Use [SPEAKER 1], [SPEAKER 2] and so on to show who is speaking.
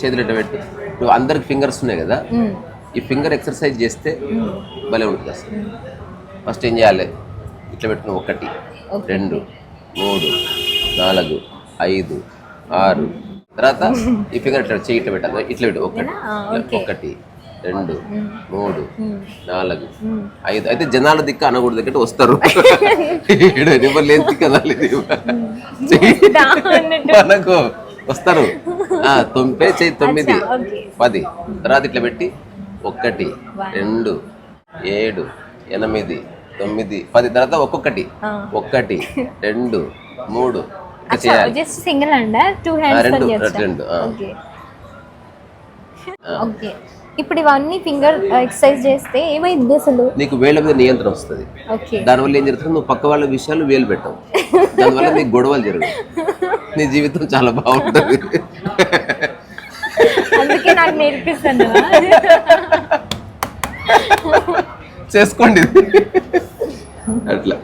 [SPEAKER 1] చేతులు ఇట్లా పెట్టు. నువ్వు అందరికి ఫింగర్స్ ఉన్నాయి కదా, ఈ ఫింగర్ ఎక్సర్సైజ్ చేస్తే భలే ఉంటుంది అసలు. ఫస్ట్ ఏం చేయాలి, ఇట్లా పెట్టుకుని 1 2 3 4 5 6 తర్వాత ఈ ఫింగర్ ఇట్లా చేయి ఇట్లా పెట్టాలి, ఇట్లా పెట్టు 1 2 3 4 5. అయితే జనాల దిక్కు అనకూడదు దగ్గర వస్తారు, లేని దిక్కు అనాలి మనకు వస్తారు. 9 చేయి 9 10 తర్వాత ఇట్లా పెట్టి 1 2 7 8 9 10 తర్వాత 1 1 2 3
[SPEAKER 2] just single hand 2 hands okay. ఇప్పుడు ఇవన్నీ ఫింగర్ ఎక్సర్సైజ్ చేస్తే ఏమైంది అసలు?
[SPEAKER 1] నీకు వేళ్ళ మీద నియంత్రణ వస్తుంది. దానివల్ల ఏం జరుగుతుంది, నువ్వు పక్క వాళ్ళ విషయాలు వేలు పెట్టవు, దానివల్ల నీకు గొడవలు జరగవు, నీ జీవితం చాలా బాగుంటుంది.
[SPEAKER 2] అందుకే నాకు నేర్పిస్తాను
[SPEAKER 1] చేసుకోండి అట్లా.